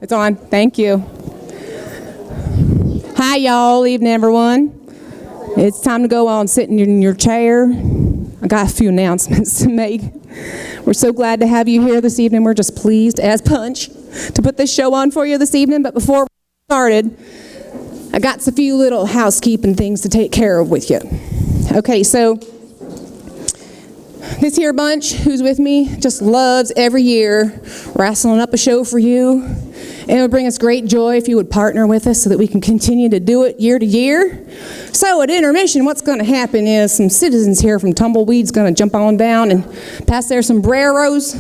It's on. Thank you. Hi, y'all. Evening, everyone. It's time to go on sitting in your chair. I got a few announcements to make. We're so glad to have you here this evening. We're just pleased as punch to put this show on for you this evening. But before we started, I got a few little housekeeping things to take care of with you. Okay, so this here bunch who's with me just loves every year wrestling up a show for you. And it would bring us great joy if you would partner with us so that we can continue to do it year to year. So at intermission, what's going to happen is some citizens here from Tumbleweed's going to jump on down and pass there sombreros.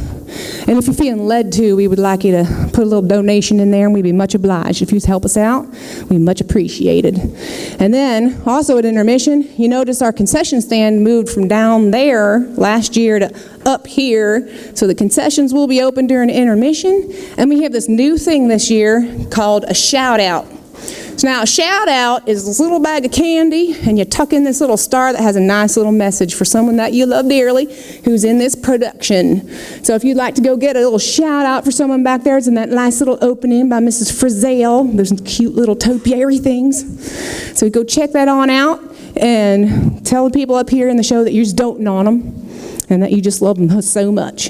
And if you're feeling led to, we would like you to put a little donation in there, and we'd be much obliged. If you'd help us out, we'd be much appreciated. And then, also at intermission, you notice our concession stand moved from down there last year to up here, so the concessions will be open during intermission. And we have this new thing this year called a shout out. So now a shout out is this little bag of candy, and you tuck in this little star that has a nice little message for someone that you love dearly who's in this production. So if you'd like to go get a little shout out for someone back there, it's in that nice little opening by Mrs. Frizzell. There's some cute little topiary things. So go check that on out and tell the people up here in the show that you're just doting on them and that you just love them so much.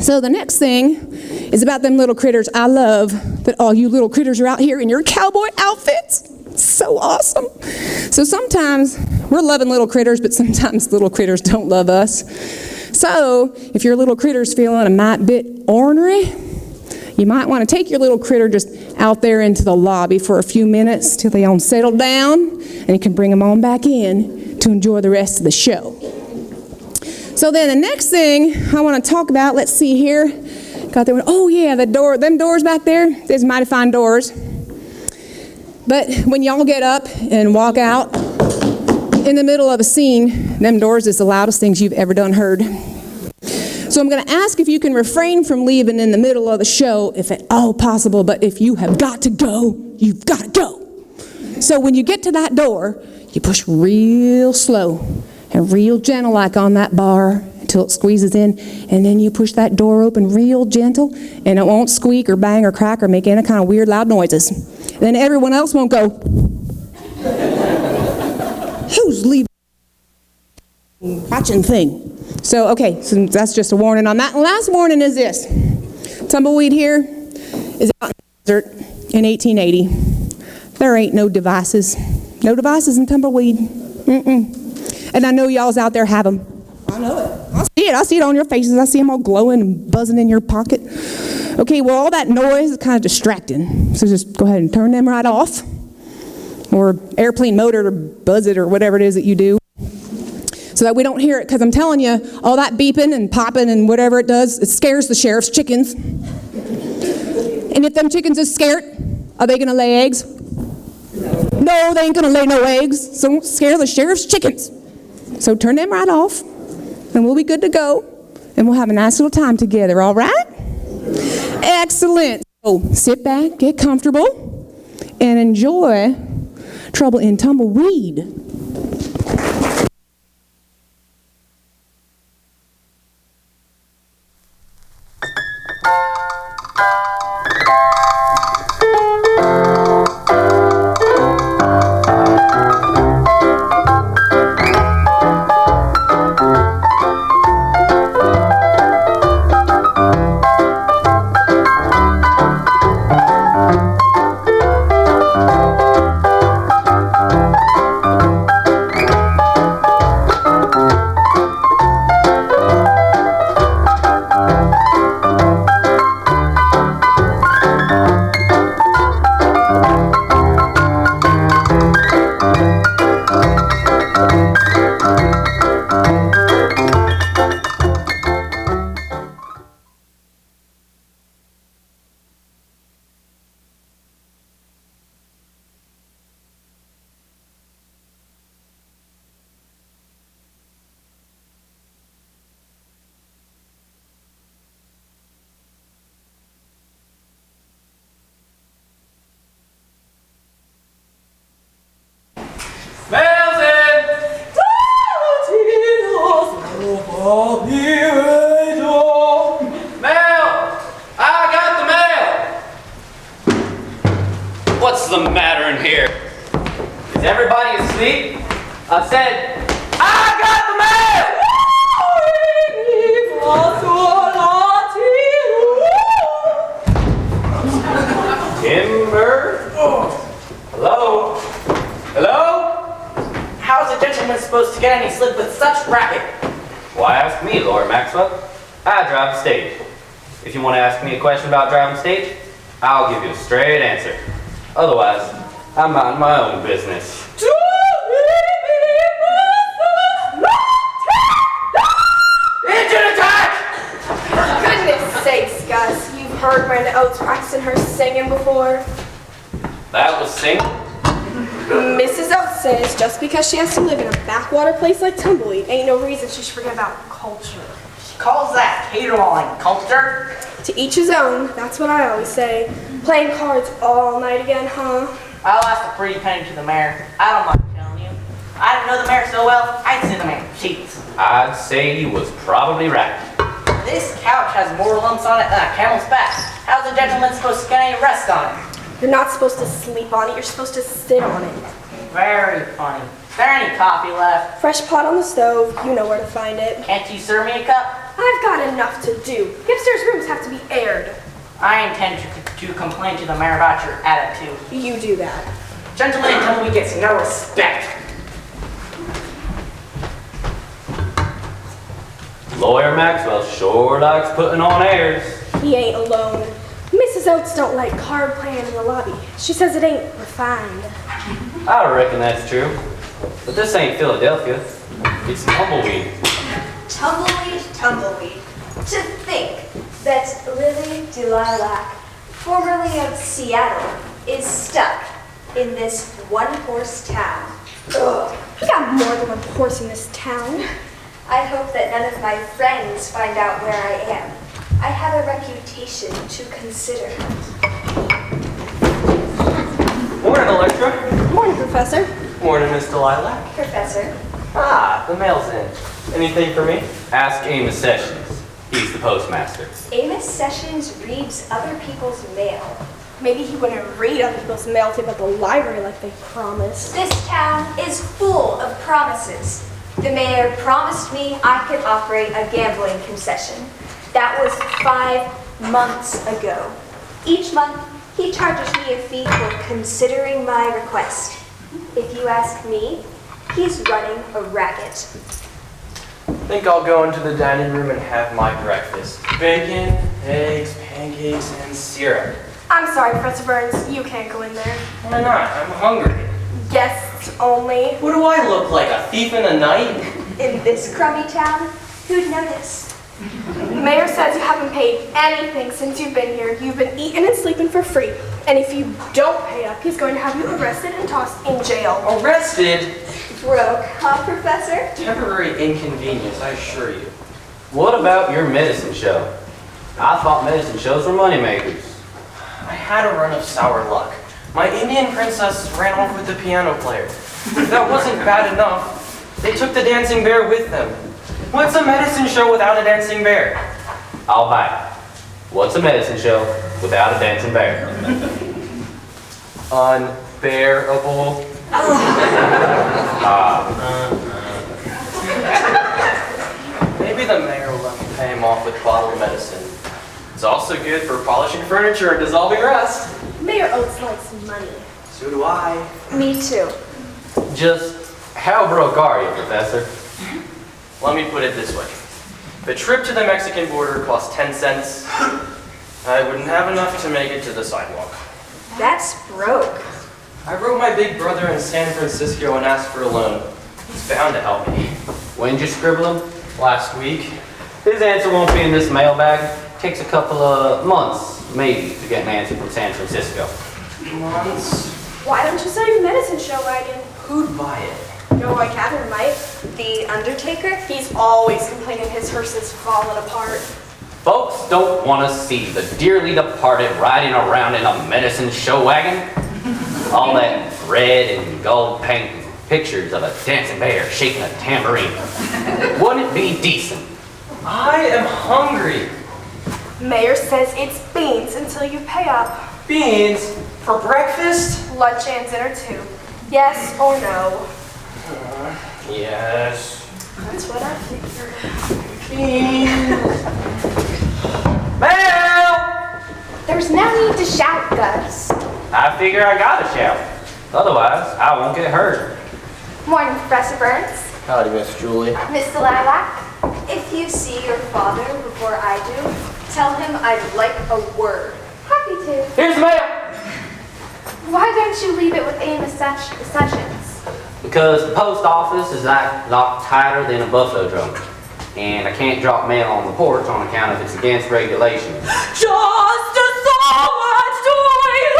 So the next thing is about them little critters. I love that all you little critters are out here in your cowboy outfits. So awesome. So sometimes we're loving little critters, but sometimes little critters don't love us. So if your little critter's feeling a mite bit ornery, you might want to take your little critter just out there into the lobby for a few minutes till they all settle down, and you can bring them on back in to enjoy the rest of the show. So then the next thing I want to talk about, let's see here. Got there one. Oh yeah, the door, them doors back there, there's mighty fine doors. But when y'all get up and walk out in the middle of a scene, them doors is the loudest things you've ever done heard. So I'm going to ask if you can refrain from leaving in the middle of the show if at all possible, but if you have got to go, you've got to go. So when you get to that door, you push real slow and real gentle like on that bar until it squeezes in, and then you push that door open real gentle, and it won't squeak or bang or crack or make any kind of weird loud noises. And then everyone else won't go, who's leaving watching thing? So, okay, so that's just a warning on that. And last warning is this. Tumbleweed here is out in the desert in 1880. There ain't no devices. No devices in Tumbleweed. And I know y'all's out there have them. I know it. I see it on your faces. I see them all glowing and buzzing in your pocket. Okay, well, all that noise is kind of distracting. So just go ahead and turn them right off. Or airplane mode or buzz it or whatever it is that you do. So that we don't hear it, because I'm telling you, all that beeping and popping and whatever it does, it scares the sheriff's chickens. And if them chickens is scared, are they going to lay eggs? No, they ain't going to lay no eggs. So don't scare the sheriff's chickens. So turn them right off, and we'll be good to go, and we'll have a nice little time together, all right? Excellent. So sit back, get comfortable, and enjoy Trouble in Tumbleweed. the matter in here? Is everybody asleep? I said, I got the mayor! Timber? Hello? Hello? How is a gentleman supposed to get any sleep with such racket? Why ask me, Lord Maxwell? I drive the stage. If you want to ask me a question about driving the stage, I'll give you a straight answer. Otherwise, I mind my own business. Engine attack! For goodness sakes, Gus, you've heard Miranda Oates practicing her singing before. That was singing? Mrs. Oates says just because she has to live in a backwater place like Tumbleweed ain't no reason she should forget about culture. She calls that caterwauling culture. To each his own, that's what I always say. Playing cards all night again, huh? I'll ask a pretty penny to the mayor. I don't mind telling you. I don't know the mayor so well, I'd send the mayor sheets. I'd say he was probably right. This couch has more lumps on it than a camel's back. How's a gentleman supposed to get any rest on it? You're not supposed to sleep on it, you're supposed to sit on it. Very funny. Is there any coffee left? Fresh pot on the stove, you know where to find it. Can't you serve me a cup? I've got enough to do. The upstairs rooms have to be aired. I intend to complain to the mayor about your attitude. You do that. Gentleman in Tumbleweed gets no respect. Lawyer Maxwell sure likes putting on airs. He ain't alone. Mrs. Oates don't like card playing in the lobby. She says it ain't refined. I reckon that's true. But this ain't Philadelphia. It's Tumbleweed. Tumbleweed, tumbleweed. To think that Lilac, formerly of Seattle, is stuck in this one-horse town. Ugh, we got more than one horse in this town. I hope that none of my friends find out where I am. I have a reputation to consider. Morning, Electra. Morning, Professor. Morning, Miss Lilac. Professor, Ah, the mail's in. Anything for me? Ask Amos Sessions. He's the postmaster. Amos Sessions reads other people's mail. Maybe he wouldn't read other people's mail to him at the library like they promised. This town is full of promises. The mayor promised me I could operate a gambling concession. That was 5 months ago. Each month, he charges me a fee for considering my request. If you ask me, he's running a racket. Think I'll go into the dining room and have my breakfast. Bacon, eggs, pancakes, and syrup. I'm sorry, Professor Burns, you can't go in there. Why not? I'm hungry. Guests only. What do I look like, a thief in the night? In this crummy town, who'd notice? Mayor says you haven't paid anything since you've been here. You've been eating and sleeping for free. And if you don't pay up, he's going to have you arrested and tossed in jail. Arrested? Broke, huh, Professor? Temporary inconvenience, I assure you. What about your medicine show? I thought medicine shows were moneymakers. I had a run of sour luck. My Indian princess ran off with the piano player. If that wasn't bad enough, they took the dancing bear with them. What's a medicine show without a dancing bear? I'll buy it. What's a medicine show without a dancing bear? Unbearable. Maybe the mayor will let me pay him off with bottled medicine. It's also good for polishing furniture and dissolving rust. Mayor Oates likes money. So do I. Me too. Just how broke are you, Professor? Let me put it this way. The trip to the Mexican border cost 10 cents. I wouldn't have enough to make it to the sidewalk. That's broke. I wrote my big brother in San Francisco and asked for a loan. He's bound to help me. When'd you scribble him? Last week. His answer won't be in this mailbag. Takes a couple of months, maybe, to get an answer from San Francisco. Months. Why don't you sell your medicine show wagon? Who'd buy it? Your boy Catherine might. The Undertaker? He's always complaining his hearse is falling apart. Folks don't want to see the dearly departed riding around in a medicine show wagon. All that red and gold paint and pictures of a dancing bear shaking a tambourine. Wouldn't it be decent? I am hungry. Mayor says it's beans until you pay up. Beans? For breakfast? Lunch and dinner too. Yes or no? Yes. That's what I figured. Beans. Mel! There's no need to shout, Gus. I figure I gotta shout. Otherwise, I won't get hurt. Morning, Professor Burns. Howdy, Miss Julie. Mr. Lilac. If you see your father before I do, tell him I'd like a word. Happy to. Here's the mail! Why don't you leave it with Amos Sessions? Because the post office is locked tighter than a buffalo drum. And I can't drop mail on the porch on account of it's against regulations. Just a so much toilet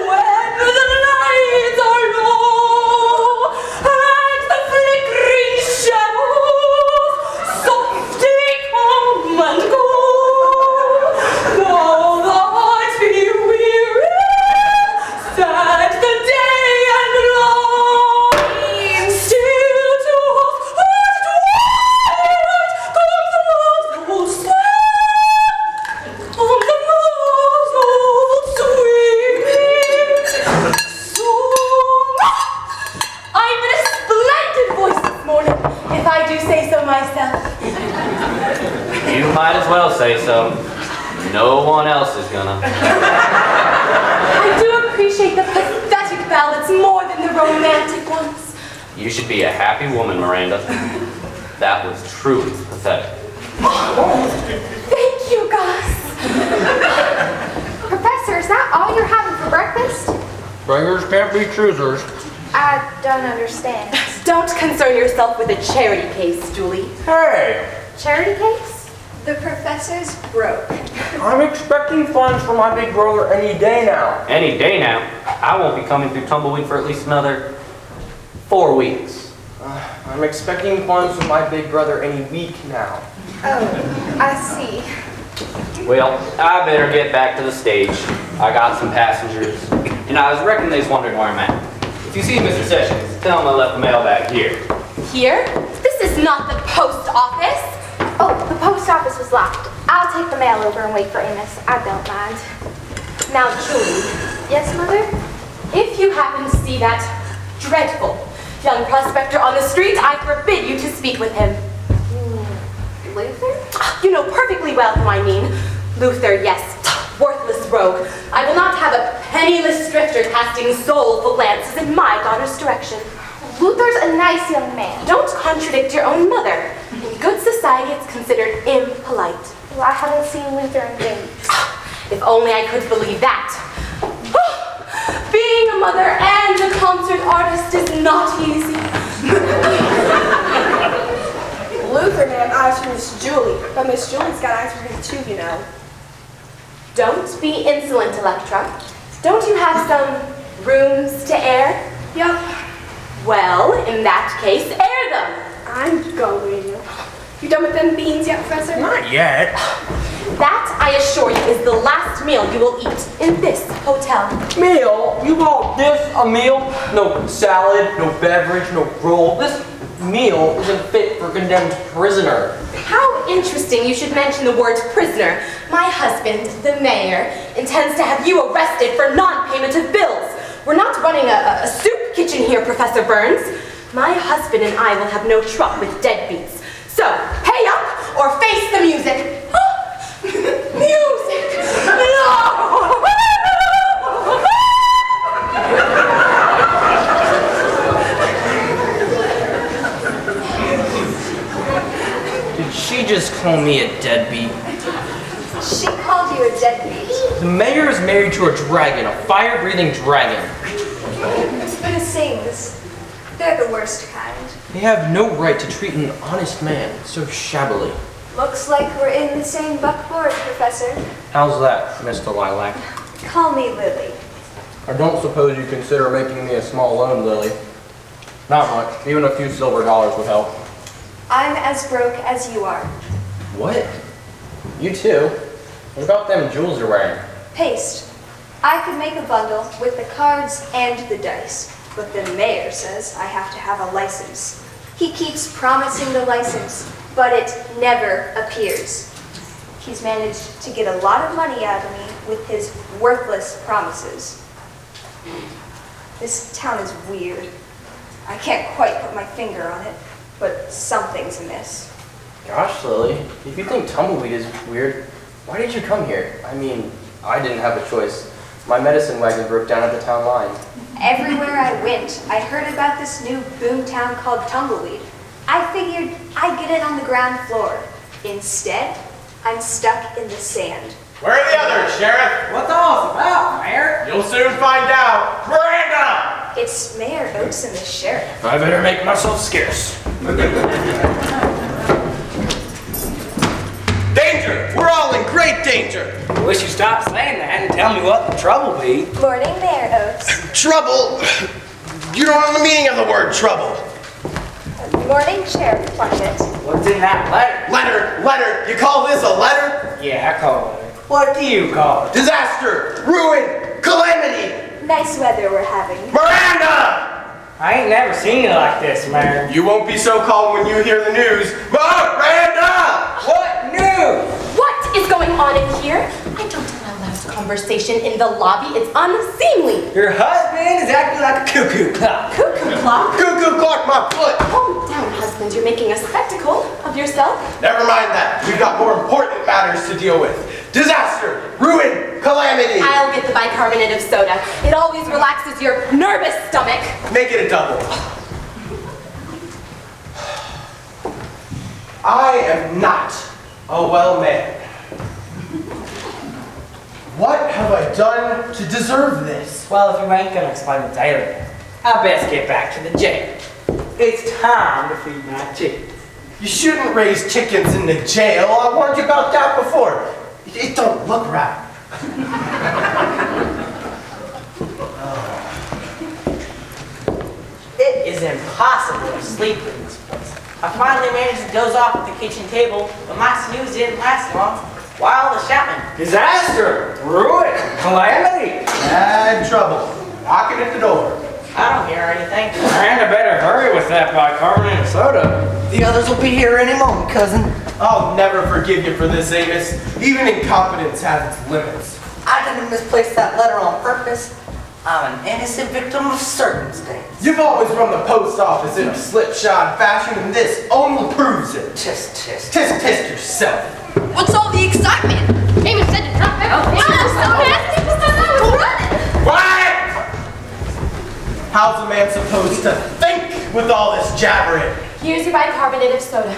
when the lights are low and the flickering shadows softly come and go. Though the heart be weary, sad the day and long, still to us at twilight comes the love's old step. On the love's old sweeping song. I'm in a splendid voice this morning, if I do say so myself. You might as well say so. No one else is gonna. I do appreciate the pathetic ballads more than the romantic ones. You should be a happy woman, Miranda. That was truly pathetic. Thank you, Gus. Professor, is that all you're having for breakfast? Bringers can't be choosers. I don't understand. Don't concern yourself with a charity case, Julie. Hey! Charity cakes? The professor's broke. I'm expecting funds for my big brother any day now. Any day now, I won't be coming through Tumbleweed for at least another 4 weeks. I'm expecting funds from my big brother any week now. Oh, I see. Well, I better get back to the stage. I got some passengers, and I was reckoning they was wondering where I'm at. If you see Mr. Sessions, tell him I left the mail back here. Here? This is not the post office. Oh, the post office was locked. I'll take the mail over and wait for Amos. I don't mind. Now, Julie, Yes, Mother? if you happen to see that dreadful young prospector on the street, I forbid you to speak with him. Luther? You know perfectly well who I mean. Luther, yes, worthless rogue. I will not have a penniless drifter casting soulful glances in my daughter's direction. Luther's a nice young man. Don't contradict your own mother. In good society, it's considered impolite. Well, I haven't seen Luther in days. If only I could believe that. Being a mother and a concert artist is not easy. Luther may have eyes for Miss Julie, but Miss Julie's got eyes for him too, you know. Don't be insolent, Electra. Don't you have some rooms to air? Yup, Well, in that case, air them. I'm going. You done with them beans yet, Professor? Not yet. That, I assure you, is the last meal you will eat in this hotel. Meal? You call this a meal? No salad, no beverage, no roll. This meal isn't fit for a condemned prisoner. How interesting you should mention the word prisoner. My husband, the mayor, intends to have you arrested for non-payment of bills. We're not running a soup kitchen here, Professor Burns. My husband and I will have no truck with deadbeats. So, pay up or face the music. Music! No! Did she just call me a deadbeat? She called you a deadbeat. The mayor is married to a dragon, a fire-breathing dragon. The sings, they're the worst kind. They have no right to treat an honest man so shabbily. Looks like we're in the same buckboard, Professor. How's that, Mr. Lilac? Call me Lily. I don't suppose you consider making me a small loan, Lily. Not much. Even a few silver dollars would help. I'm as broke as you are. What? You too? What about them jewels you're wearing? Paste. I could make a bundle with the cards and the dice, but the mayor says I have to have a license. He keeps promising the license, but it never appears. He's managed to get a lot of money out of me with his worthless promises. This town is weird. I can't quite put my finger on it, but something's amiss. Gosh, Lily, if you think Tumbleweed is weird, why did you come here? I mean, I didn't have a choice. My medicine wagon broke down at the town line. Everywhere I went, I heard about this new boom town called Tumbleweed. I figured I'd get in on the ground floor. Instead, I'm stuck in the sand. Where are the others, Sheriff? What's all this about, Mayor? You'll soon find out. Miranda! It's Mayor Oates and the sheriff. I better make myself scarce. Danger! We're all in great danger. I wish you'd stop saying that and tell me what the trouble be. Morning, Mayor Oates. Trouble? You don't know the meaning of the word trouble. Morning, Sheriff Plunkett. What's in that letter? Letter. You call this a letter? Yeah, I call it. What do you call it? Disaster, ruin, calamity. Nice weather we're having. Miranda! I ain't never seen it like this, Mayor. You won't be so calm when you hear the news. Miranda! What news? What is going on in here? I don't allow loud conversation in the lobby. It's unseemly. Your husband is acting like a cuckoo clock. Cuckoo clock. Cuckoo clock my foot. Calm down, husband. You're making a spectacle of yourself. Never mind that. We've got more important matters to deal with. Disaster, ruin, calamity. I'll get the bicarbonate of soda. It always relaxes your nervous stomach. Make it a double. I am not a well man. What have I done to deserve this? Well, if you ain't gonna explain it daily, I best get back to the jail. It's time to feed my chickens. You shouldn't raise chickens in the jail. I warned you about that before. It don't look right. It is impossible to sleep in this place. I finally managed to doze off at the kitchen table, but my snooze didn't last long. While the shouting, disaster, ruin, calamity. Bad trouble. Knocking at the door. I don't hear anything. Miranda better hurry with that bicarbonate of soda. The others will be here any moment, cousin. I'll never forgive you for this, Amos. Even incompetence has its limits. I didn't misplace that letter on purpose. I'm an innocent victim of circumstance. You've always run the post office in a slipshod fashion, and this only proves it. Test. Test yourself. What's all the excitement? Amos said to drop out. Quiet! How's a man supposed to think with all this jabbering? Here's your bicarbonate of soda.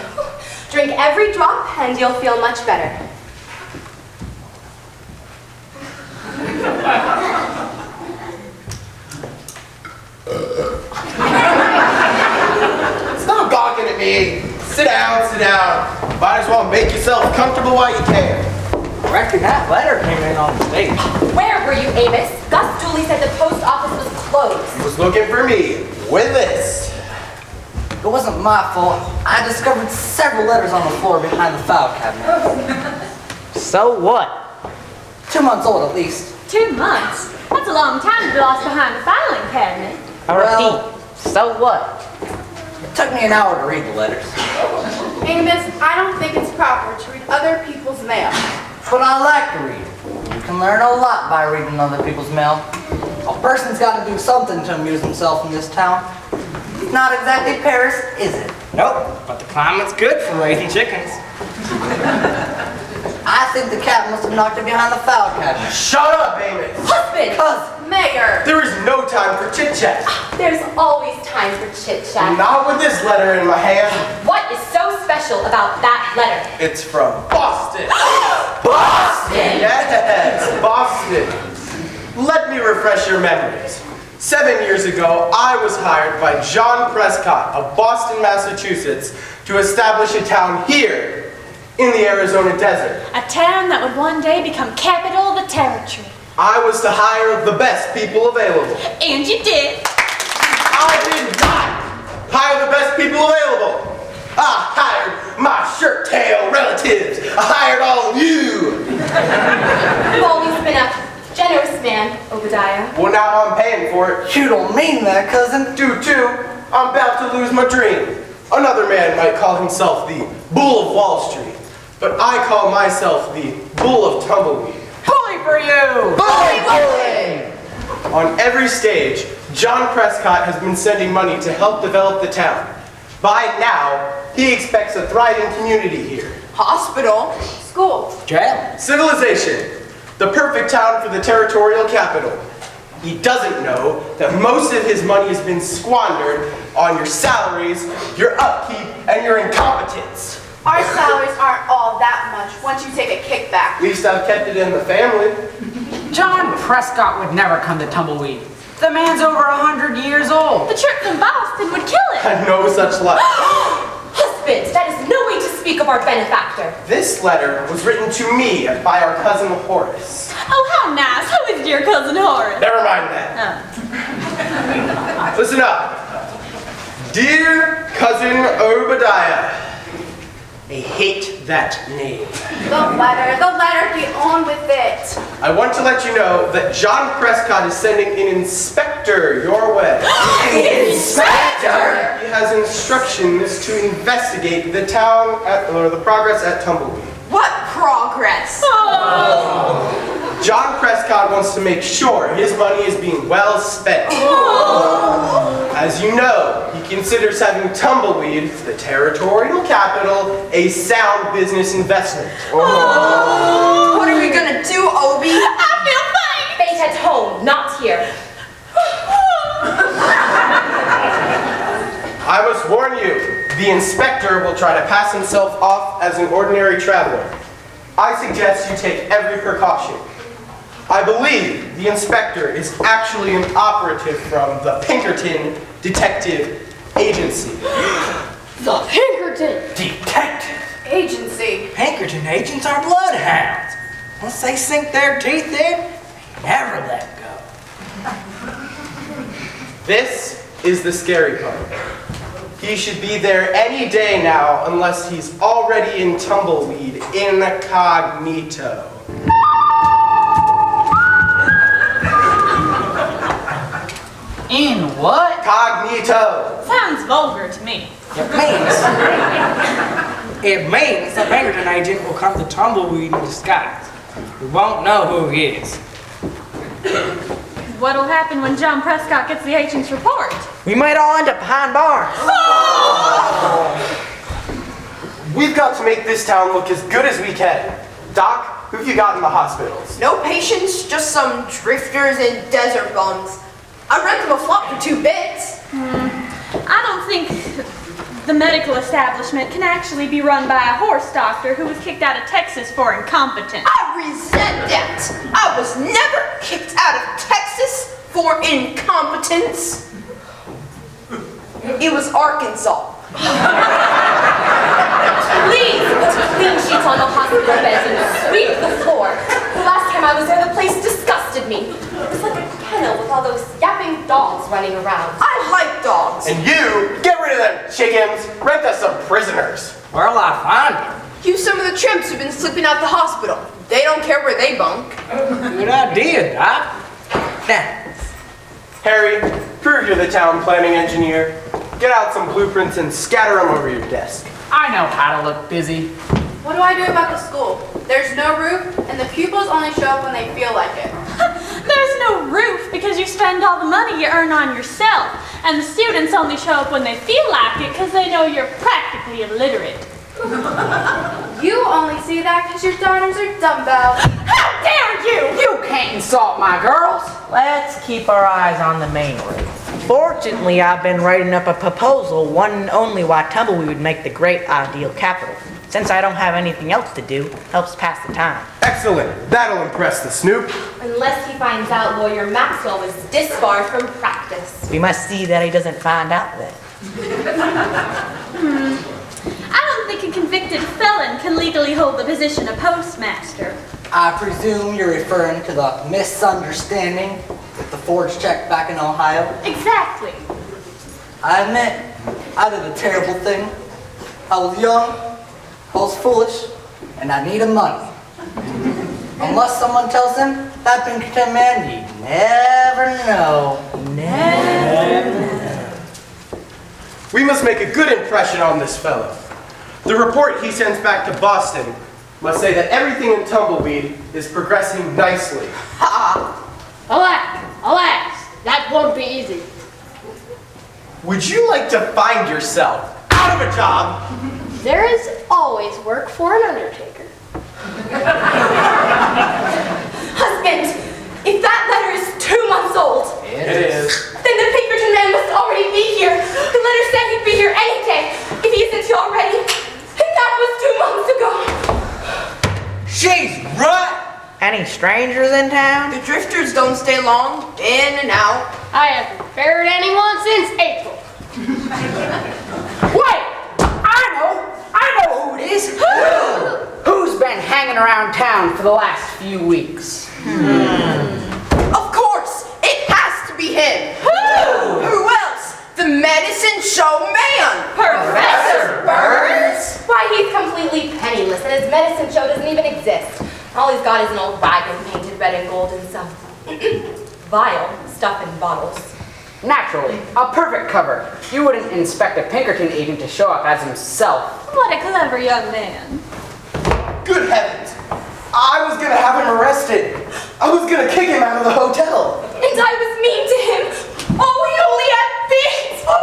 Drink every drop and you'll feel much better. Stop gawking at me. Sit down, sit down. Might as well make yourself comfortable while you can. I reckon that letter came in on mistake. Where were you, Amos? Gus Dooley said the post office was closed. He was looking for me with this. It wasn't my fault. I discovered several letters on the floor behind the file cabinet. So what? 2 months old at least. 2 months? That's a long time to be lost behind the filing cabinet. I repeat, so what? It took me an hour to read the letters. Amos, I don't think it's proper to read other people's mail. But I like to read. You can learn a lot by reading other people's mail. A person's got to do something to amuse himself in this town. Not exactly Paris, is it? Nope, but the climate's good for raising chickens. I think the cat must have knocked it behind the file cabinet. Shut up, Amos. Husband! Mayor! There is no time for chit-chat. There's always time for chit-chat. Not with this letter in my hand. What is so special about that letter? It's from Boston. Boston! Yes, Boston. Let me refresh your memories. 7 years ago, I was hired by John Prescott of Boston, Massachusetts, to establish a town here in the Arizona desert. A town that would one day become capital of the territory. I was to hire the best people available. And you did. I did not hire the best people available. I hired my shirt-tail relatives. I hired all of you. You've always been a generous man, Obadiah. Well, now I'm paying for it. You don't mean that, cousin. Due to, I'm about to lose my dream. Another man might call himself the Bull of Wall Street, but I call myself the Bull of Tumbleweed. Holy for you! On every stage, John Prescott has been sending money to help develop the town. By now, he expects a thriving community here. Hospital. School. Jail. Civilization, the perfect town for the territorial capital. He doesn't know that most of his money has been squandered on your salaries, your upkeep, and your incompetence. Our salaries aren't all that much once you take a kickback. At least I've kept it in the family. John Prescott would never come to Tumbleweed. The man's over 100 years old. The trip from Boston would kill it. I know such luck. Husband, that is no way to speak of our benefactor. This letter was written to me by our cousin Horace. Oh, how nice. Who is dear cousin Horace? Never mind that. Listen up. Dear cousin Obadiah. I hate that name. The letter, get on with it. I want to let you know that John Prescott is sending an inspector your way. Inspector? He has instructions to investigate the the progress at Tumbleweed. What progress? John Prescott wants to make sure his money is being well spent. As you know, he considers having Tumbleweed, the territorial capital, a sound business investment. What are we gonna do, Obi? I feel fine. Fate at home, not here. I must warn you, the inspector will try to pass himself off as an ordinary traveler. I suggest you take every precaution. I believe the inspector is actually an operative from the Pinkerton Detective Agency. The Pinkerton Detective! Agency. Pinkerton agents are bloodhounds. Once they sink their teeth in, they never let go. This is the scary part. He should be there any day now unless he's already in Tumbleweed incognito. In what? Cognito. Sounds vulgar to me. It means the Pinkerton agent will come to Tumbleweed in disguise. We won't know who he is. What'll happen when John Prescott gets the agent's report? We might all end up behind bars. We've got to make this town look as good as we can. Doc, who have you got in the hospitals? No patients, just some drifters and desert bums. I rent them a flop for 2 bits. I don't think the medical establishment can actually be run by a horse doctor who was kicked out of Texas for incompetence. I resent that. I was never kicked out of Texas for incompetence. It was Arkansas. Please put clean sheets on the hospital beds and sweep the floor. The last time I was there, the place disgusted me. It was like a kennel with all those yapping dogs running around. I like dogs. And you, get rid of them chickens. Rent us some prisoners. Where'll I find him? Use some of the tramps who've been sleeping at the hospital. They don't care where they bunk. Good idea, Doc. Now, Harry, prove you're the town planning engineer. Get out some blueprints and scatter them over your desk. I know how to look busy. What do I do about the school? There's no roof, and the pupils only show up when they feel like it. There's no roof because you spend all the money you earn on yourself, and the students only show up when they feel like it because they know you're practically illiterate. You only see that because your daughters are dumbbells. How dare you! You can't insult my girls. Let's keep our eyes on the main road. Fortunately, I've been writing up a proposal, one and only why Tumbleweed would make the great ideal capital. Since I don't have anything else to do, helps pass the time. Excellent. That'll impress the Snoop. Unless he finds out lawyer Maxwell was disbarred from practice. We must see that he doesn't find out that. I don't think a convicted felon can legally hold the position of postmaster. I presume you're referring to the misunderstanding with the forged check back in Ohio? Exactly. I admit, I did a terrible thing. I was young, I was foolish, and I needed money. Unless someone tells him that Pinkerton man, you never know. Never know. We must make a good impression on this fellow. The report he sends back to Boston must say that everything in Tumbleweed is progressing nicely. Alas, that won't be easy. Would you like to find yourself out of a job? There is always work for an undertaker. Husband, if that letter is 2 months old, It is. then the Pinkerton man must already be here. The letter said he'd be here any day. If he isn't here already, and that was 2 months ago. She's right. Any strangers in town? The drifters don't stay long, in and out. I haven't ferried anyone since April. Wait! I know who it is. Who's been hanging around town for the last few weeks? Of course, it has to be him. Who else? The medicine show man. Professor Burns? Why, he's completely penniless, and his medicine show doesn't even exist. All he's got is an old wagon painted red and gold and some vile stuff in bottles. Naturally, a perfect cover. You wouldn't inspect a Pinkerton agent to show up as himself. What a clever young man. Good heavens! I was gonna have him arrested. I was gonna kick him out of the hotel. And I was mean to him. Oh, he only had things for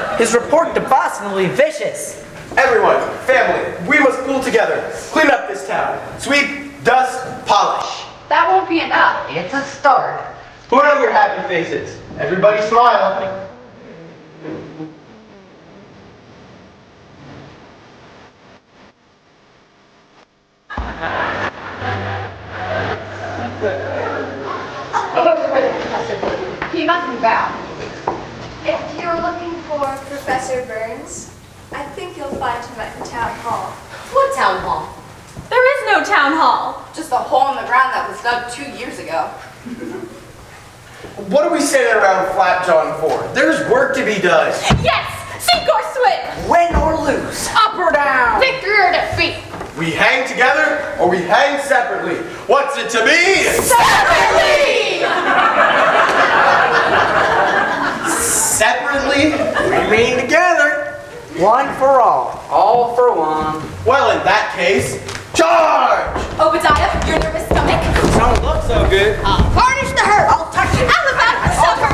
breakfast. His report to Boston will be vicious. Everyone, family, we must pull together. Clean up this town. Sweep, dust, polish. That won't be enough. It's a start. Put on your happy faces. Everybody smile. He must be bound. If you're looking for Professor Burns, I think you'll find him at the town hall. What town hall? There is no town hall. Just a hole in the ground that was dug 2 years ago. What are we standing around Flapjaw for? There's work to be done. Yes! Sink or swim! Win or lose, up or down. Victory or defeat. We hang together or we hang separately. What's it to be? Separately! Separately? We mean together. One for all for one. Well, in that case, charge! Obadiah, your nervous stomach. Don't look so good. Varnish the herd. I'll touch it. Out of that supper.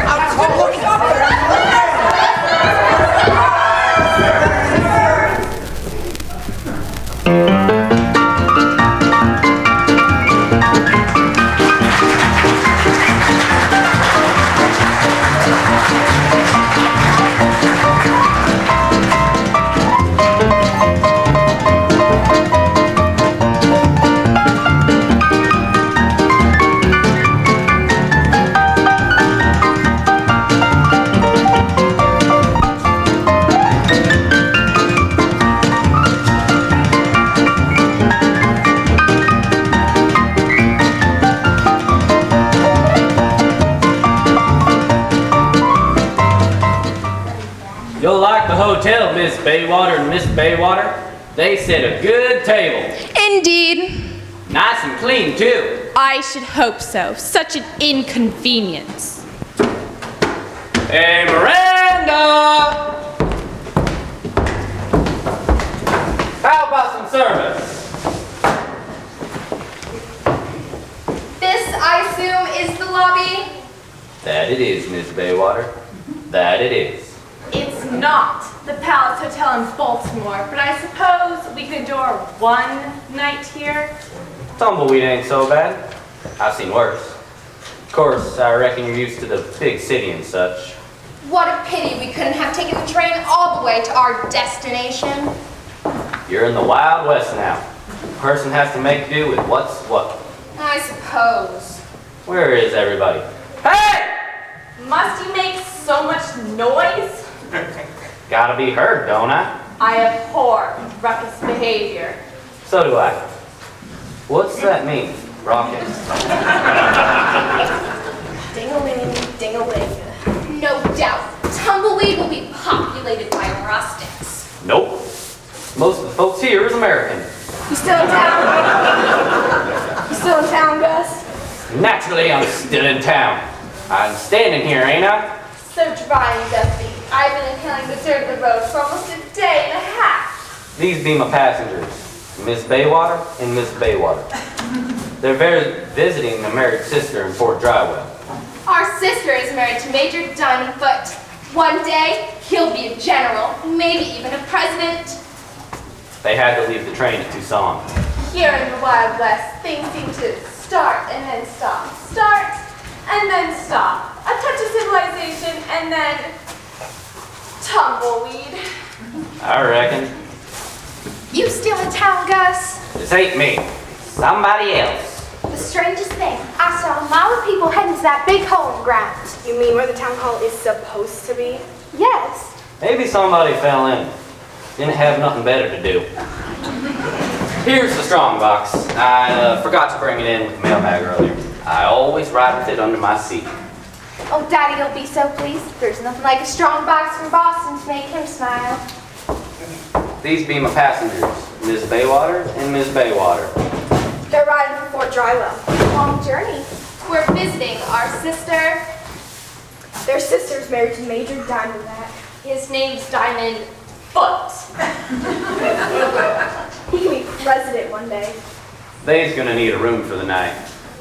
You'll like the hotel, Miss Baywater and Miss Baywater. They set a good table. Indeed. Nice and clean, too. I should hope so. Such an inconvenience. Hey, Miranda! How about some service? This, I assume, is the lobby? That it is, Miss Baywater. That it is. It's not the Palace Hotel in Baltimore, but I suppose we could adore one night here. Tumbleweed ain't so bad. I've seen worse. Of course, I reckon you're used to the big city and such. What a pity we couldn't have taken the train all the way to our destination. You're in the Wild West now. A person has to make do with what's what. I suppose. Where is everybody? Hey! Must you make so much noise? Gotta be heard, don't I? I abhor ruckus behavior. So do I. What's that mean, Rocket? Ding-a-ling, ding-a-ling. No doubt, Tumbleweed will be populated by rustics. Nope. Most of the folks here is American. You still in town? You still in town, Gus? Naturally, I'm still in town. I'm standing here, ain't I? So dry and dusty. I've been inhaling the dirt of the road for almost a day and a half. These be my passengers, Miss Baywater and Miss Baywater. They're visiting a married sister in Fort Drywell. Our sister is married to Major Diamondfoot. One day, he'll be a general, maybe even a president. They had to leave the train at Tucson. Here in the Wild West, things seem to start and then stop. Start and then stop. A touch of civilization and then tumbleweed. I reckon. You still in town, Gus? This ain't me. Somebody else. The strangest thing, I saw a mile of people heading to that big hole ground. You mean where the town hall is supposed to be? Yes. Maybe somebody fell in. Didn't have nothing better to do. Here's the strong box. I forgot to bring it in with the mailbag earlier. I always ride with it under my seat. Oh, Daddy, you'll be so pleased. There's nothing like a strong box from Boston to make him smile. These be my passengers, Miss Baywater and Miss Baywater. They're riding for Fort Drywell. Long journey. We're visiting our sister. Their sister's married to Major Diamondback. His name's Diamondfoot. He can be president one day. They's gonna need a room for the night,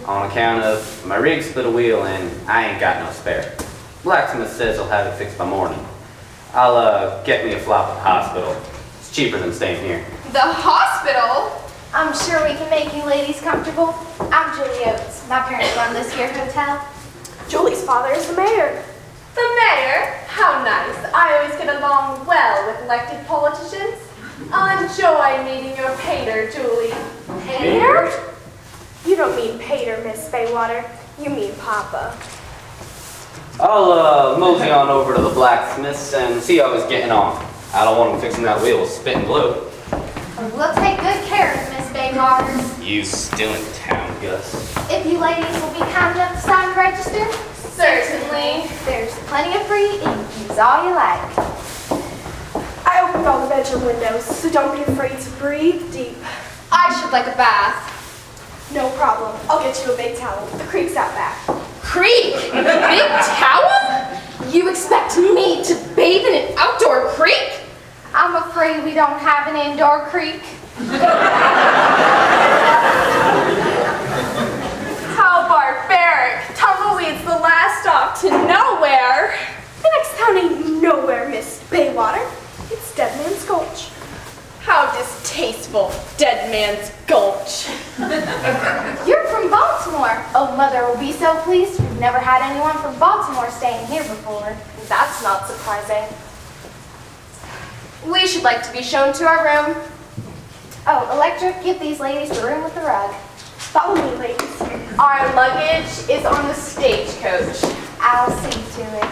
on account of my rig split a wheel and I ain't got no spare. Blacksmith says he'll have it fixed by morning. I'll get me a flop at the hospital. It's cheaper than staying here. The hospital? I'm sure we can make you ladies comfortable. I'm Julie Oates. My parents run this here hotel. Julie's father is the mayor. The mayor? How nice. I always get along well with elected politicians. I'll enjoy meeting your pater, Julie. Pater? You don't mean pater, Miss Baywater. You mean Papa. I'll mosey on over to the blacksmith's and see how he's getting on. I don't want him fixing that wheel with spit and glue. We'll take good care of Miss Baywater. You still in town, Gus? If you ladies will be kind enough to sign the register. Certainly. There's plenty of free ink. Use all you like. I opened all the bedroom windows, so don't be afraid to breathe deep. I should like a bath. No problem. I'll get you a big towel. The creek's out back. Creek? A big towel? You expect me to bathe in an outdoor creek? I'm afraid we don't have an indoor creek. How barbaric. Tumbleweed's the last stop to nowhere. The next town ain't nowhere, Miss Baywater. It's Dead Man's Gulch. How distasteful, Dead Man's Gulch. You're from Baltimore. Oh, Mother will be so pleased. We've never had anyone from Baltimore staying here before. That's not surprising. We should like to be shown to our room. Oh, Electric, give these ladies the room with the rug. Follow me, ladies. Our luggage is on the stagecoach. I'll see to it.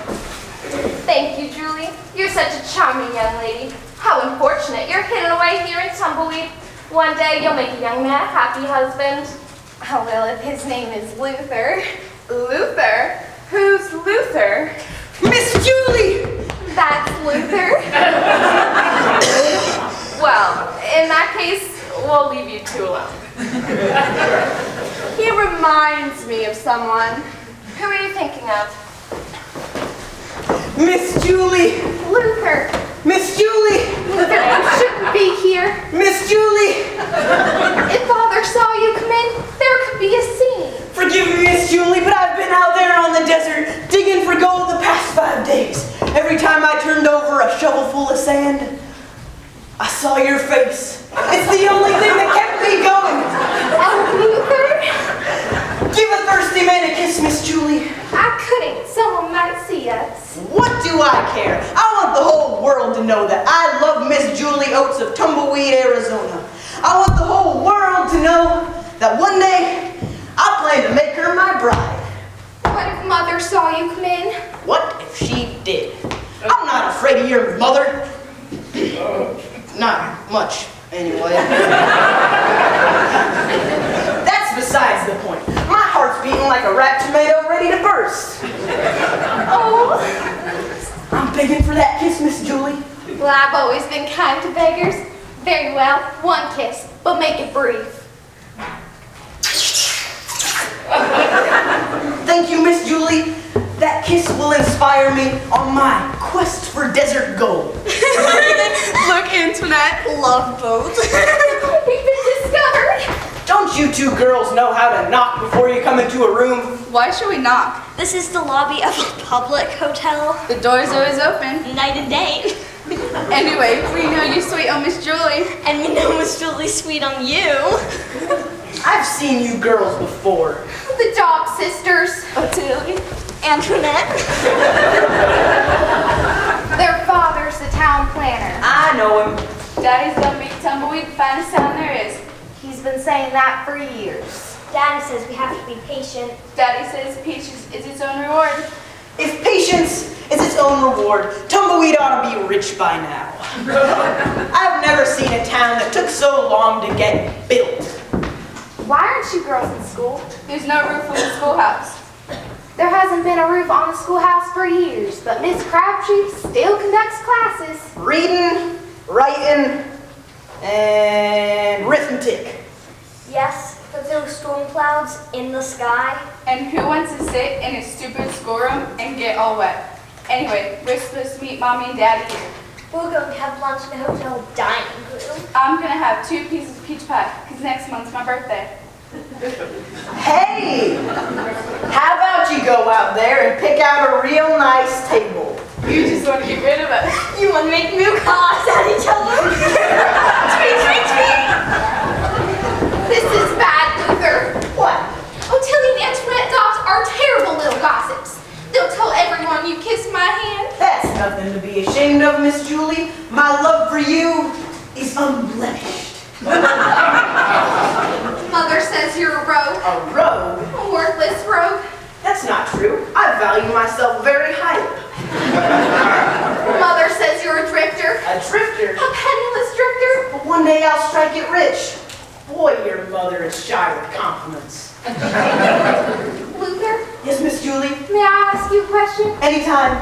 Thank you, Julie. You're such a charming young lady. How unfortunate you're hidden away here in Tumbleweed. One day you'll make a young man a happy husband. Oh, well, if his name is Luther. Luther? Who's Luther? Miss Julie! That's Luther. Well, in that case, we'll leave you two alone. He reminds me of someone. Who are you thinking of? Miss Julie! Luther. Miss Julie! Luther, you shouldn't be here. Miss Julie! If Father saw you come in, there could be a scene. Forgive me, Miss Julie, but I've been out there on the desert digging for gold the past 5 days. Every time I turned over a shovel full of sand, I saw your face. It's the only thing that kept me going. Oh, Luther? Give a thirsty man a kiss, Miss Julie. I couldn't. Someone might see us. What do I care? I want the whole world to know that I love Miss Julie Oates of Tumbleweed, Arizona. I want the whole world to know that one day I plan to make her my bride. What if Mother saw you come in? What if she did? I'm not afraid of your mother. Not much, anyway. That's besides the point. My heart's beating like a ripe tomato ready to burst. Oh. I'm begging for that kiss, Miss Julie. Well, I've always been kind to beggars. Very well, one kiss, but make it brief. Thank you, Miss Julie. That kiss will inspire me on my quest for desert gold. Look, Antoinette, love boat. We've been discovered. Don't you two girls know how to knock before you come into a room? Why should we knock? This is the lobby of a public hotel. The door's always open. Night and day. Anyway, we know you sweet on Miss Julie. And we know Miss Julie's sweet on you. I've seen you girls before. The Dog Sisters. Ottilie. Antoinette. Their father's the town planner. I know him. Daddy's gonna make Tumbleweed the finest town there is. He's been saying that for years. Daddy says we have to be patient. Daddy says patience is its own reward. If patience is its own reward, Tumbleweed ought to be rich by now. I've never seen a town that took so long to get built. Why aren't you girls in school? There's no roof on the schoolhouse. There hasn't been a roof on the schoolhouse for years, but Miss Crabtree still conducts classes. Reading, writing, and arithmetic. Yes, but those storm clouds in the sky. And who wants to sit in a stupid schoolroom and get all wet? Anyway, we're supposed to meet Mommy and Daddy here. We're going to have lunch in the hotel dining room. I'm gonna have 2 pieces of peach pie, because next month's my birthday. Hey! How about you go out there and pick out a real nice table? You just want to get rid of us. You want to make me call at each other? Tweet, tweet, tweet. This is bad, Luther. What? Ottilie and Antoinette dogs are terrible little gossips. They'll tell everyone you kissed my hand. That's nothing to be ashamed of, Miss Julie. My love for you is unblemished. Mother says you're a rogue. A rogue? A worthless rogue. That's not true. I value myself very highly. Mother says you're a drifter. A drifter? A penniless drifter. But one day I'll strike it rich. Boy, your mother is shy with compliments. Luther, Yes, Miss Julie? may I ask you a question? Anytime.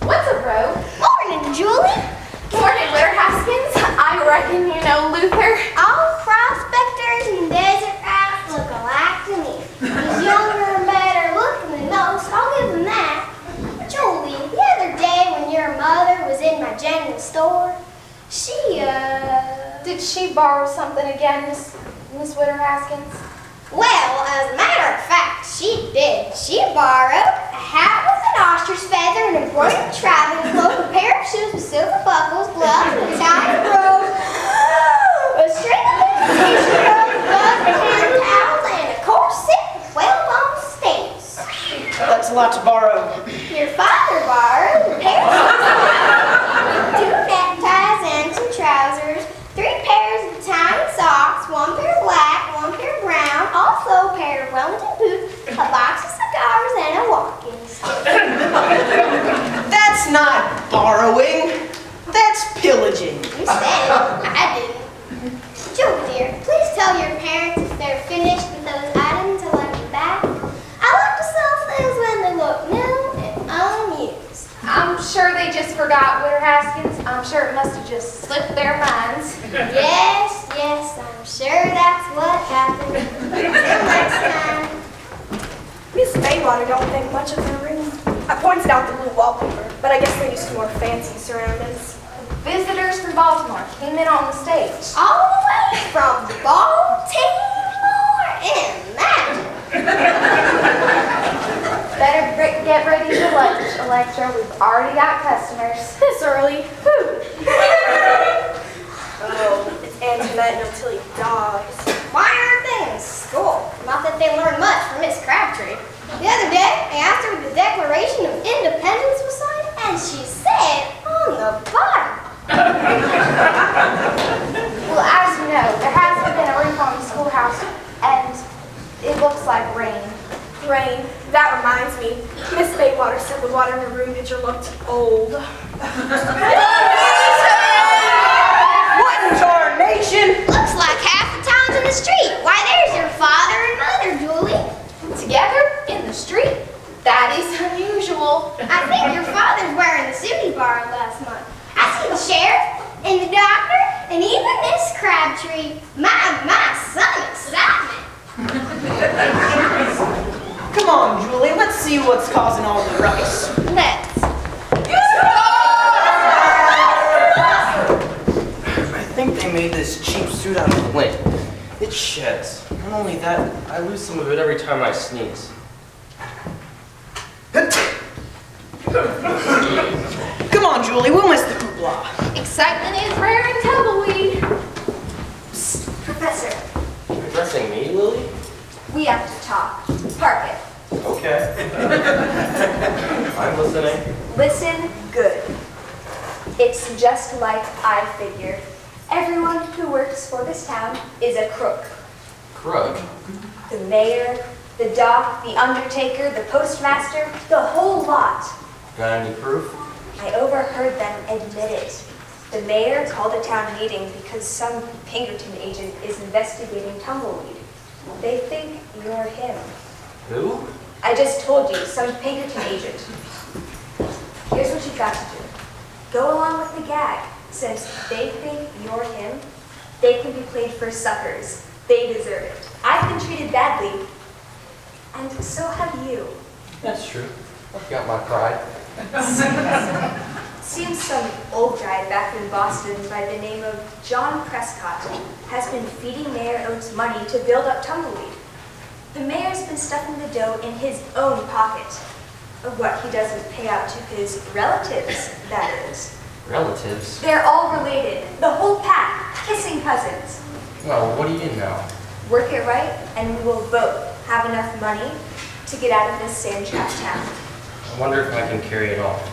What's a rogue? Morning, Julie. Morning, Witter Haskins. I reckon you know Luther. All prospectors and desert rats look alike to me. He's younger and better looking than most, I'll give him that. Julie, the other day when your mother was in my general store, Did she borrow something again, Miss Witter Haskins? Well, as a matter of fact, she did. She borrowed a hat with an ostrich feather, an embroidered traveling cloak, a pair of shoes with silver buckles, gloves, a tie robe, a string of imitation rope, gloves, and hand towels, and a corset with 12 long stays. That's a lot to borrow. Your father borrowed a pair of shoes, 2 neckties, and some trousers, 3 pairs of tiny socks, 1 pair black, 1 pair brown, also a pair of Wellington boots, a box of cigars, and a walking stick. That's not borrowing. That's pillaging. You said it. I didn't. Julie, dear, please tell your parents if they're finished with those items I left you back. I like to sell things when they look new and unused. I'm sure they just forgot Witter Haskins. I'm sure it must have just slipped their minds. Yes, I'm sure that's what happened. Until next time. Miss Maywater don't think much of her room. I pointed out the blue wallpaper, but I guess they're used to more fancy surroundings. Visitors from Baltimore came in on the stage. All the way from Baltimore. Imagine. Better get ready for lunch, Electra. We've already got customers. This early. Who? Oh, it's Antoinette and Ottilie dogs. Why aren't they in school? Not that they learn much from Miss Crabtree. The other day, I asked her what the Declaration of Independence was signed, and she said on the bottom. Well, as you know, there hasn't been a roof on the schoolhouse, and it looks like rain. Rain. That reminds me. Miss Maywater said the water in her room pitcher looked old. What in tarnation? Looks like half the town's in the street. Why, there's your father and mother, Julie. Together in the street? That is unusual. I think your father's wearing the suit he borrowed last month. I see the sheriff and the doctor and even Miss Crabtree. My, some excitement. Come on, Julie, let's see what's causing all the ruckus. Let's. I think they made this cheap suit out of lint. It sheds. Not only that, I lose some of it every time I sneeze. Come on, Julie, we'll miss the hoopla. Excitement is rare in Tumbleweed. Psst, Professor, You're addressing me, Lily? we have to talk. Park it. Okay. I'm listening. Listen good. It's just like I figured. Everyone who works for this town is a crook. Crook? The mayor, the doc, the undertaker, the postmaster, the whole lot. Got any proof? I overheard them admit it. The mayor called a town meeting because some Pinkerton agent is investigating Tumbleweed. They think you're him. Who? I just told you, some Pinkerton agent. Here's what you've got to do. Go along with the gag. Since they think you're him, they can be played for suckers. They deserve it. I've been treated badly, and so have you. That's true. I've got my pride. Seems some old guy back in Boston by the name of John Prescott has been feeding Mayor Oates money to build up Tumbleweed. The mayor's been stuffing the dough in his own pocket. Of what he doesn't pay out to his relatives, that is. Relatives? They're all related. The whole pack. Kissing cousins. Well, what do you know? Work it right, and we will both have enough money to get out of this sand trap town. I wonder if I can carry it off.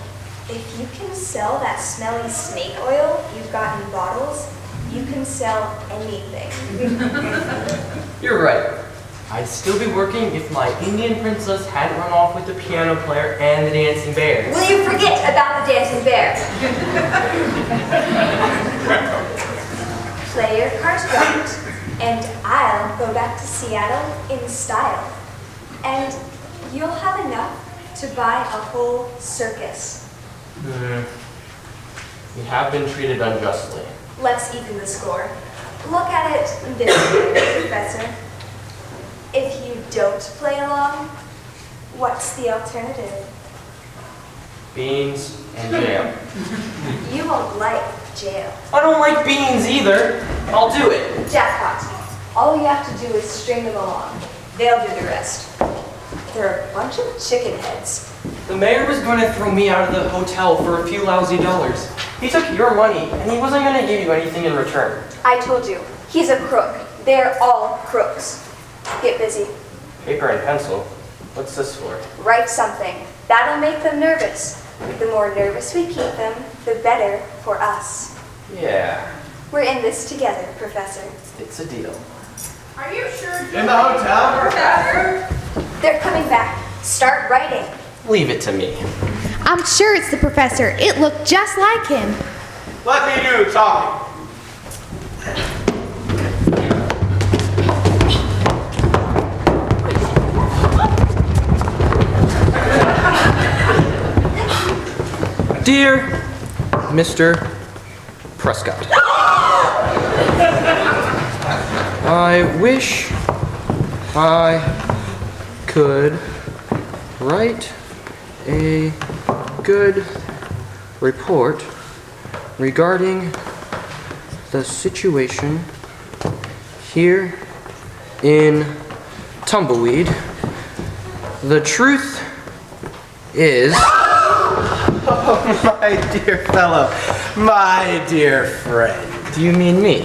If you can sell that smelly snake oil you've got in bottles, you can sell anything. You're right. I'd still be working if my Indian princess hadn't run off with the piano player and the dancing bear. Will you forget about the dancing bear? Play your cards right, and I'll go back to Seattle in style. And you'll have enough to buy a whole circus. We have been treated unjustly. Let's even the score. Look at it this way, Professor. If you don't play along, what's the alternative? Beans and jam. You won't like jail. I don't like beans either. I'll do it. Jackpot. All you have to do is string them along. They'll do the rest. They're a bunch of chicken heads. The mayor was going to throw me out of the hotel for a few lousy dollars. He took your money, and he wasn't going to give you anything in return. I told you, he's a crook. They're all crooks. Get busy. Paper and pencil? What's this for? Write something. That'll make them nervous. The more nervous we keep them, the better for us. Yeah, We're in this together, Professor. it's a deal. Are you sure? In the hotel? Professor? They're coming back. Start writing. Leave it to me. I'm sure it's the professor. It looked just like him. Let me do talking. Dear Mr. Prescott, I wish I could write a good report regarding the situation here in Tumbleweed. The truth is... Oh, my dear fellow, my dear friend. Do you mean me?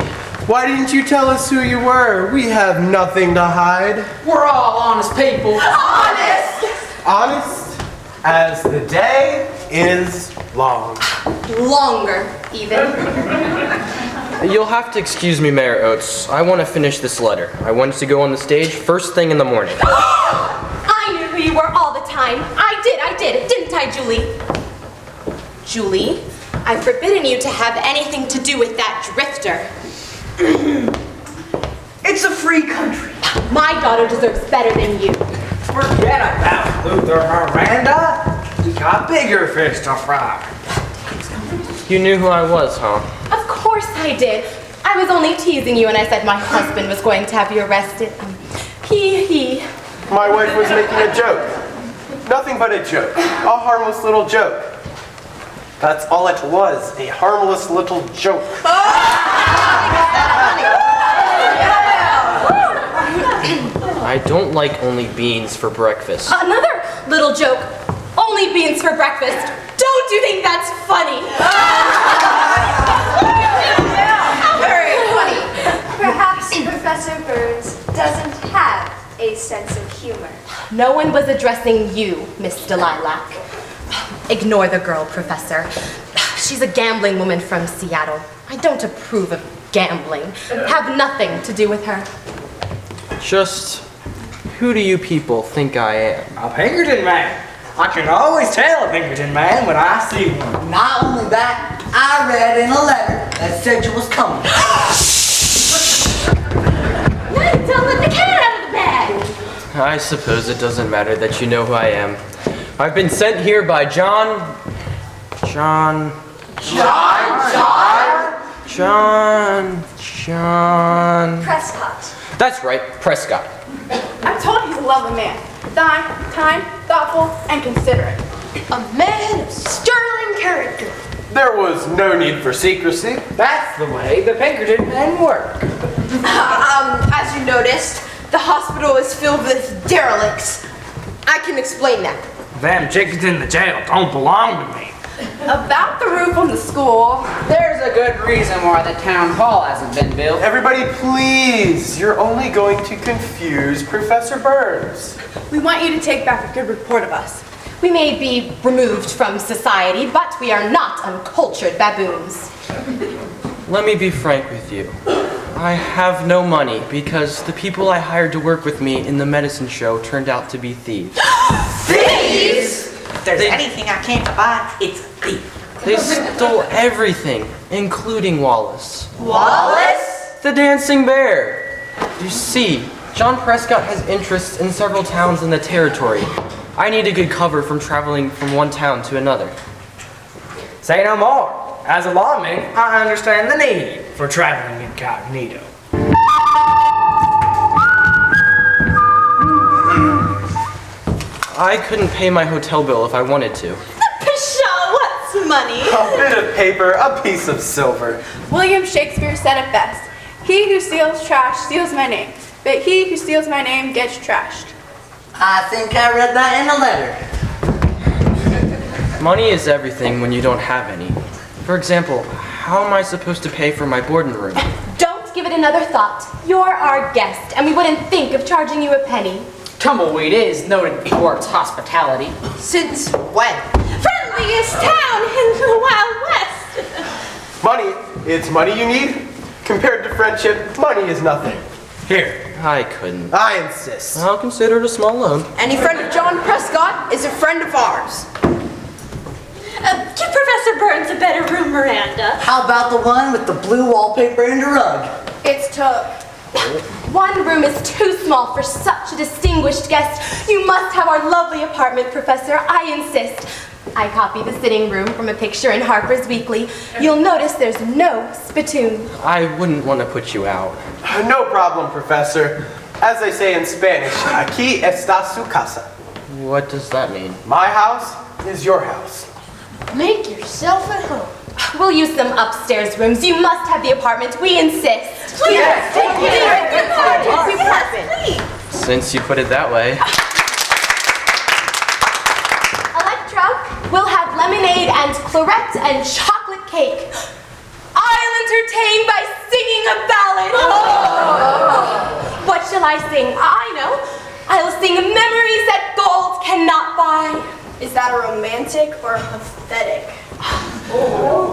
Why didn't you tell us who you were? We have nothing to hide. We're all honest people. Honest! Honest as the day is long. Longer, even. You'll have to excuse me, Mayor Oates. I want to finish this letter. I want to go on the stage first thing in the morning. I knew who you were all the time. I did, didn't I, Julie? Julie, I've forbidden you to have anything to do with that drifter. It's a free country. My daughter deserves better than you. Forget about Luther Miranda. We got bigger fish to fry. You knew who I was, huh? Of course I did. I was only teasing you when I said my husband was going to have you arrested. My wife was making a joke. Nothing but a joke. A harmless little joke. That's all it was, a harmless little joke. I don't like only beans for breakfast. Another little joke. Only beans for breakfast. Don't you think that's funny? Very funny. Perhaps Professor Burns doesn't have a sense of humor. No one was addressing you, Miss Lilac. Ignore the girl, Professor. She's a gambling woman from Seattle. I don't approve of gambling. Have nothing to do with her. Just who do you people think I am? A Pinkerton man. I can always tell a Pinkerton man when I see one. Not only that, I read in a letter that said you was coming. Don't let the cat out of the bag. I suppose it doesn't matter that you know who I am. I've been sent here by John Prescott. That's right, Prescott. I'm told he's a lovely man. Kind, thoughtful, and considerate. A man of sterling character. There was no need for secrecy. That's the way the Pinkerton men work. As you noticed, the hospital is filled with derelicts. I can explain that. Them chickens in the jail don't belong to me. About the roof on the school. There's a good reason why the town hall hasn't been built. Everybody please, you're only going to confuse Professor Burns. We want you to take back a good report of us. We may be removed from society, but we are not uncultured baboons. Let me be frank with you. I have no money because the people I hired to work with me in the medicine show turned out to be thieves. Thieves? If there's anything I can't buy, it's a thief. They stole everything, including Wallace. Wallace? The dancing bear. You see, John Prescott has interests in several towns in the territory. I need a good cover from traveling from one town to another. Say no more. As a lawman, I understand the need for traveling incognito. I couldn't pay my hotel bill if I wanted to. Pshaw, what's money? A bit of paper, a piece of silver. William Shakespeare said it best. He who steals trash steals my name, but he who steals my name gets trashed. I think I read that in a letter. Money is everything when you don't have any. For example, how am I supposed to pay for my boarding room? Don't give it another thought. You're our guest, and we wouldn't think of charging you a penny. Tumbleweed is noted for its hospitality. Since when? Friendliest town in the Wild West. Money, it's money you need? Compared to friendship, money is nothing. Here. I couldn't. I insist. I'll consider it a small loan. Any friend of John Prescott is a friend of ours. Give Professor Burns a better room, Miranda. How about the one with the blue wallpaper and the rug? It's took. One room is too small for such a distinguished guest. You must have our lovely apartment, Professor. I insist. I copied the sitting room from a picture in Harper's Weekly. You'll notice there's no spittoon. I wouldn't want to put you out. No problem, Professor. As they say in Spanish, aquí está su casa. What does that mean? My house is your house. Make yourself at home. We'll use some upstairs rooms. You must have the apartment. We insist. Yes, please. Since you put it that way. Electra, we'll have lemonade and claret and chocolate cake. I'll entertain by singing a ballad. What shall I sing? I know. I'll sing memories that gold cannot buy. Is that a romantic or a pathetic?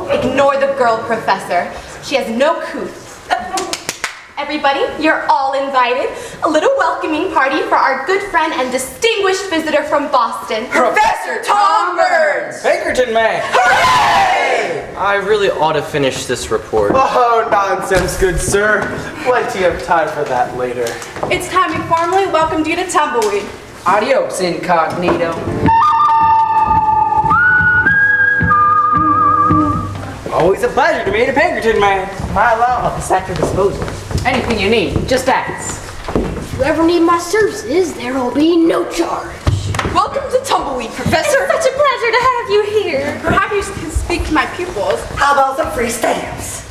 Ignore the girl, Professor. She has no couth. Everybody, you're all invited. A little welcoming party for our good friend and distinguished visitor from Boston. Professor Tom Burns! Pinkerton man! Hooray! I really ought to finish this report. Oh, nonsense, good sir. Plenty of time for that later. It's time we formally welcomed you to Tumbleweed. Adios, incognito. Always a pleasure to meet a Pinkerton man. My law is at your disposal. Anything you need, just ask. If you ever need my services, there will be no charge. Welcome to Tumbleweed, Professor. It's such a pleasure to have you here. Perhaps you can speak to my pupils. How about some free stamps?